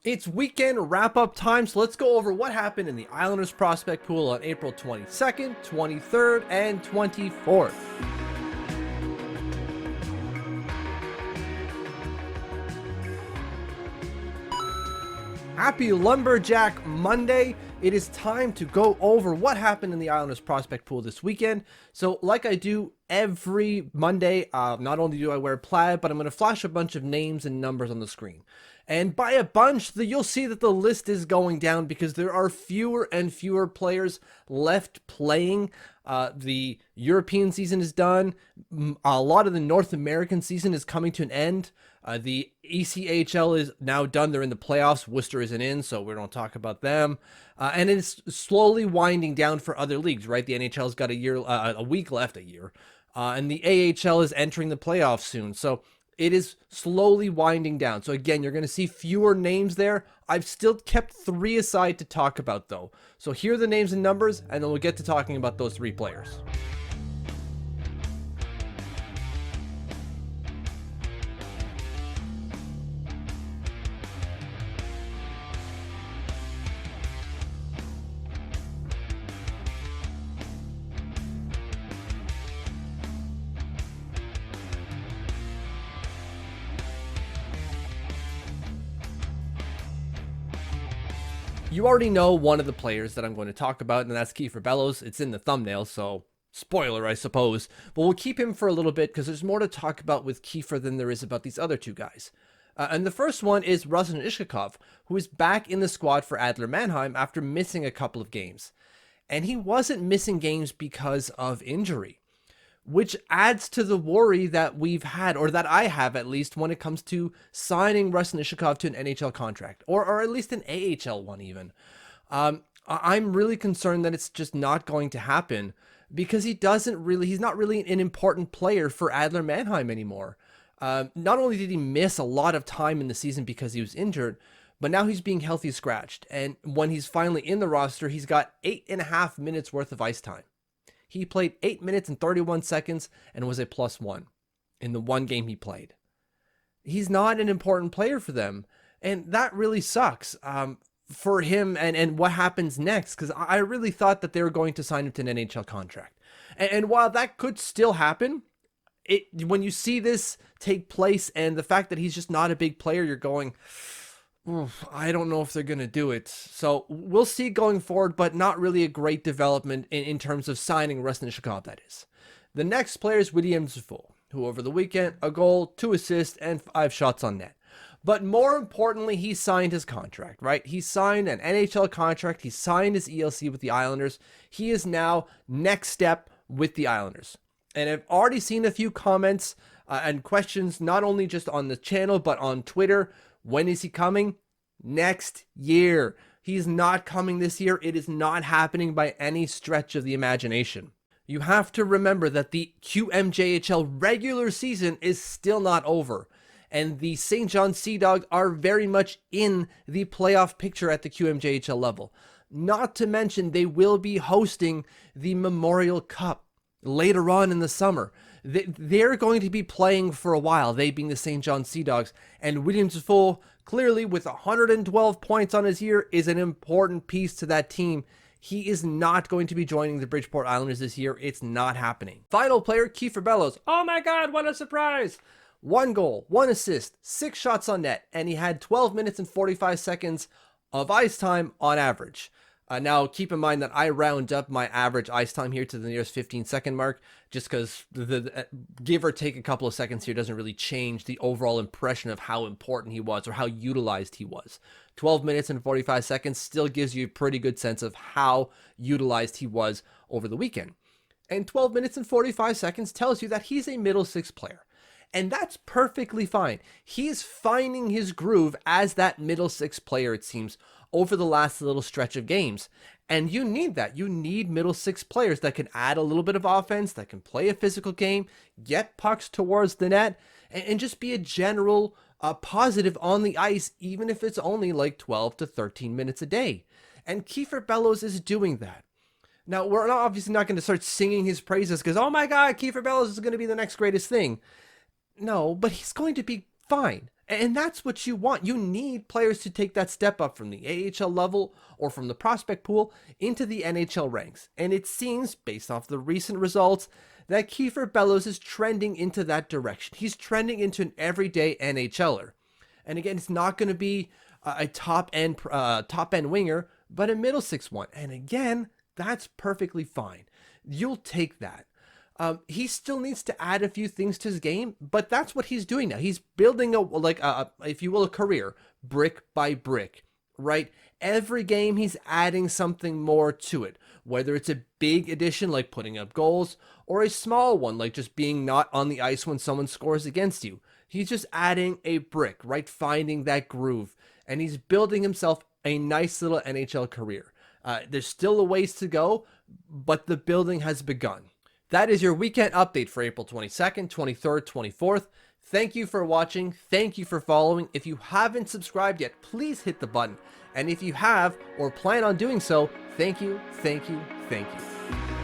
It's weekend wrap-up time, so let's go over what happened in the Islanders prospect pool on April 22nd, 23rd, and 24th. Happy Lumberjack Monday. It is time to go over what happened in the Islanders prospect pool this weekend. So like I do every Monday, not only do I wear plaid, but I'm going to flash a bunch of names and numbers on the screen. And by a bunch, you'll see that the list is going down because there are fewer and fewer players left playing. The European season is done. A lot of the North American season is coming to an end. The ECHL is now done. They're in the playoffs. Worcester isn't in, so we don't talk about them. And it's slowly winding down for other leagues, right? The NHL's got a week left, and the AHL is entering the playoffs soon. So it is slowly winding down. So again, you're going to see fewer names there. I've still kept 3 aside to talk about, though. So here are the names and numbers, and then we'll get to talking about those 3 players. You already know one of the players that I'm going to talk about, and that's Kieffer Bellows. It's in the thumbnail, so spoiler, I suppose. But we'll keep him for a little bit because there's more to talk about with Kieffer than there is about these other 2 guys. And the first one is Ruslan Iskhakov, who is back in the squad for Adler Mannheim after missing a couple of games. And he wasn't missing games because of injury, which adds to the worry that we've had, or that I have at least, when it comes to signing Ruslan Iskhakov to an NHL contract, or at least an AHL one even. I'm really concerned that it's just not going to happen because he's not really an important player for Adler Mannheim anymore. Not only did he miss a lot of time in the season because he was injured, but now he's being healthy scratched. And when he's finally in the roster, he's got 8.5 minutes worth of ice time. He played 8 minutes and 31 seconds and was a +1 in the 1 game he played. He's not an important player for them, and that really sucks for him and what happens next, because I really thought that they were going to sign him to an NHL contract. And while that could still happen, when you see this take place and the fact that he's just not a big player, you're going, I don't know if they're going to do it. So we'll see going forward, but not really a great development in terms of signing Ruslan Iskhakov, that is. The next player is Dufour, who over the weekend, a goal, 2 assists, and 5 shots on net. But more importantly, he signed his contract, right? He signed an NHL contract. He signed his ELC with the Islanders. He is now next step with the Islanders. And I've already seen a few comments and questions, not only just on the channel, but on Twitter. When is he coming? Next year. He's not coming this year. It is not happening by any stretch of the imagination. You have to remember that the QMJHL regular season is still not over, and the St. John Sea Dogs are very much in the playoff picture at the QMJHL level. Not to mention they will be hosting the Memorial Cup later on in the summer. They're going to be playing for a while, they being the St. John Sea Dogs, and Dufour, clearly with 112 points on his year, is an important piece to that team. He is not going to be joining the Bridgeport Islanders this year. It's not happening. Final player, Kieffer Bellows. Oh my God, what a surprise! 1 goal, 1 assist, 6 shots on net, and he had 12 minutes and 45 seconds of ice time on average. Now, keep in mind that I round up my average ice time here to the nearest 15-second mark, just because the give or take a couple of seconds here doesn't really change the overall impression of how important he was or how utilized he was. 12 minutes and 45 seconds still gives you a pretty good sense of how utilized he was over the weekend. And 12 minutes and 45 seconds tells you that he's a middle 6 player. And that's perfectly fine. He's finding his groove as that middle 6 player, it seems, over the last little stretch of games. And you need that. You need middle 6 players that can add a little bit of offense, that can play a physical game, get pucks towards the net, and just be a general positive on the ice, even if it's only like 12 to 13 minutes a day. And Kieffer Bellows is doing that. Now, we're obviously not going to start singing his praises because, oh my God, Kieffer Bellows is going to be the next greatest thing. No, but he's going to be fine. And that's what you want. You need players to take that step up from the AHL level or from the prospect pool into the NHL ranks. And it seems, based off the recent results, that Kieffer Bellows is trending into that direction. He's trending into an everyday NHLer. And again, it's not going to be a top end winger, but a middle six one. And again, that's perfectly fine. You'll take that. He still needs to add a few things to his game, but that's what he's doing now. He's building if you will, a career brick by brick, right? Every game he's adding something more to it, whether it's a big addition like putting up goals or a small one like just being not on the ice when someone scores against you. He's just adding a brick, right? Finding that groove, and he's building himself a nice little NHL career. There's still a ways to go, but the building has begun. That is your weekend update for April 22nd, 23rd, 24th. Thank you for watching. Thank you for following. If you haven't subscribed yet, please hit the button. And if you have or plan on doing so, thank you, thank you, thank you.